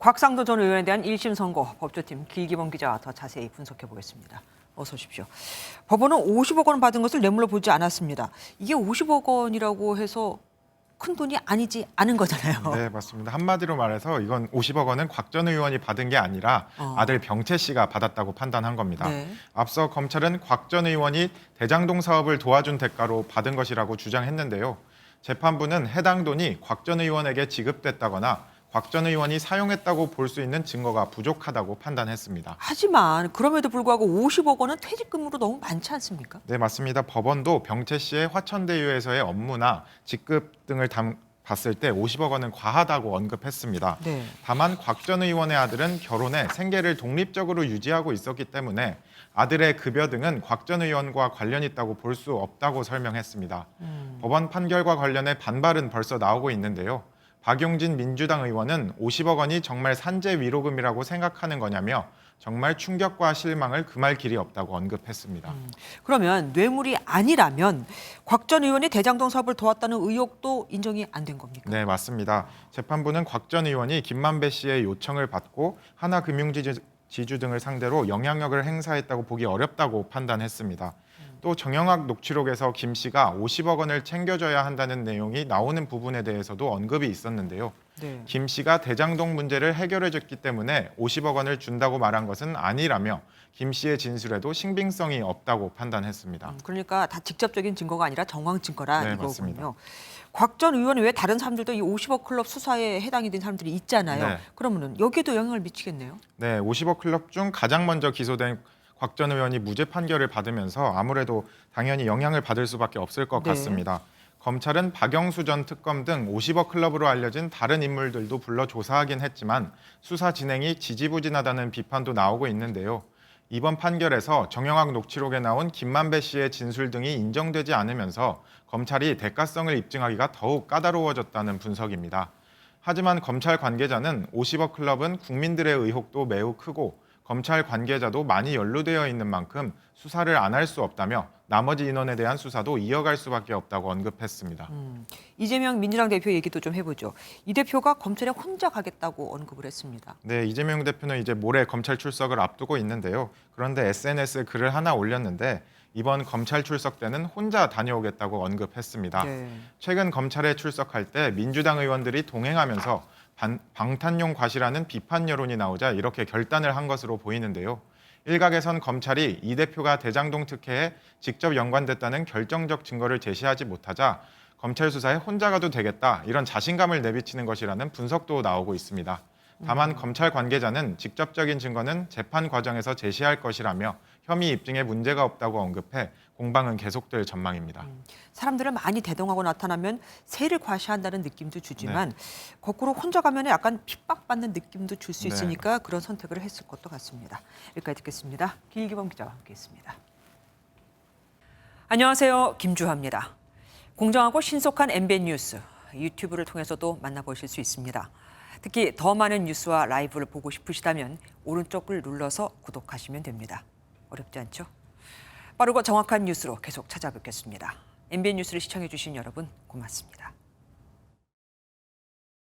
곽상도 전 의원에 대한 1심 선고 법조팀 길기범 기자와 더 자세히 분석해 보겠습니다. 어서 오십시오. 법원은 50억 원 받은 것을 뇌물로 보지 않았습니다. 이게 50억 원이라고 해서 큰 돈이 아니지 않은 거잖아요. 네, 맞습니다. 한마디로 말해서 이건 50억 원은 곽 전 의원이 받은 게 아니라 아들 병채 씨가 받았다고 판단한 겁니다. 네. 앞서 검찰은 곽 전 의원이 대장동 사업을 도와준 대가로 받은 것이라고 주장했는데요. 재판부는 해당 돈이 곽 전 의원에게 지급됐다거나 곽 전 의원이 사용했다고 볼 수 있는 증거가 부족하다고 판단했습니다. 하지만 그럼에도 불구하고 50억 원은 퇴직금으로 너무 많지 않습니까? 네, 맞습니다. 법원도 병채 씨의 화천대유에서의 업무나 직급 등을 봤을 때 50억 원은 과하다고 언급했습니다. 네. 다만 곽 전 의원의 아들은 결혼해 생계를 독립적으로 유지하고 있었기 때문에 아들의 급여 등은 곽 전 의원과 관련 있다고 볼 수 없다고 설명했습니다. 법원 판결과 관련해 반발은 벌써 나오고 있는데요. 박용진 민주당 의원은 50억 원이 정말 산재 위로금이라고 생각하는 거냐며 정말 충격과 실망을 금할 길이 없다고 언급했습니다. 그러면 뇌물이 아니라면 곽 전 의원이 대장동 사업을 도왔다는 의혹도 인정이 안 된 겁니까? 네, 맞습니다. 재판부는 곽 전 의원이 김만배 씨의 요청을 받고 하나금융지주 등을 상대로 영향력을 행사했다고 보기 어렵다고 판단했습니다. 또 정영학 녹취록에서 김 씨가 50억 원을 챙겨줘야 한다는 내용이 나오는 부분에 대해서도 언급이 있었는데요. 네. 김 씨가 대장동 문제를 해결해줬기 때문에 50억 원을 준다고 말한 것은 아니라며 김 씨의 진술에도 신빙성이 없다고 판단했습니다. 그러니까 다 직접적인 증거가 아니라 정황 증거라 네, 이거군요. 맞습니다. 곽 전 의원 외에 다른 사람들도 이 50억 클럽 수사에 해당이 된 사람들이 있잖아요. 네. 그러면은 여기에도 영향을 미치겠네요. 네, 50억 클럽 중 가장 먼저 기소된 곽 전 의원이 무죄 판결을 받으면서 아무래도 당연히 영향을 받을 수밖에 없을 것 네. 같습니다. 검찰은 박영수 전 특검 등 50억 클럽으로 알려진 다른 인물들도 불러 조사하긴 했지만 수사 진행이 지지부진하다는 비판도 나오고 있는데요. 이번 판결에서 정영학 녹취록에 나온 김만배 씨의 진술 등이 인정되지 않으면서 검찰이 대가성을 입증하기가 더욱 까다로워졌다는 분석입니다. 하지만 검찰 관계자는 50억 클럽은 국민들의 의혹도 매우 크고 검찰 관계자도 많이 연루되어 있는 만큼 수사를 안 할 수 없다며 나머지 인원에 대한 수사도 이어갈 수밖에 없다고 언급했습니다. 이재명 민주당 대표 얘기도 좀 해보죠. 이 대표가 검찰에 혼자 가겠다고 언급을 했습니다. 네, 이재명 대표는 이제 모레 검찰 출석을 앞두고 있는데요. 그런데 SNS에 글을 하나 올렸는데 이번 검찰 출석 때는 혼자 다녀오겠다고 언급했습니다. 네. 최근 검찰에 출석할 때 민주당 의원들이 동행하면서 방탄용 과시라는 비판 여론이 나오자 이렇게 결단을 한 것으로 보이는데요. 일각에선 검찰이 이 대표가 대장동 특혜에 직접 연관됐다는 결정적 증거를 제시하지 못하자 검찰 수사에 혼자 가도 되겠다 이런 자신감을 내비치는 것이라는 분석도 나오고 있습니다. 다만 검찰 관계자는 직접적인 증거는 재판 과정에서 제시할 것이라며 혐의 입증에 문제가 없다고 언급해 공방은 계속될 전망입니다. 사람들을 많이 대동하고 나타나면 세를 과시한다는 느낌도 주지만 거꾸로 혼자 가면 약간 핍박받는 느낌도 줄 수 있으니까 그런 선택을 했을 것도 같습니다. 여기까지 듣겠습니다. 길기범 기자와 함께했습니다. 안녕하세요. 김주하입니다. 공정하고 신속한 MBN 뉴스 유튜브를 통해서도 만나보실 수 있습니다. 특히 더 많은 뉴스와 라이브를 보고 싶으시다면 오른쪽을 눌러서 구독하시면 됩니다. 어렵지 않죠? 빠르고 정확한 뉴스로 계속 찾아뵙겠습니다. MBN 뉴스를 시청해 주신 여러분 고맙습니다.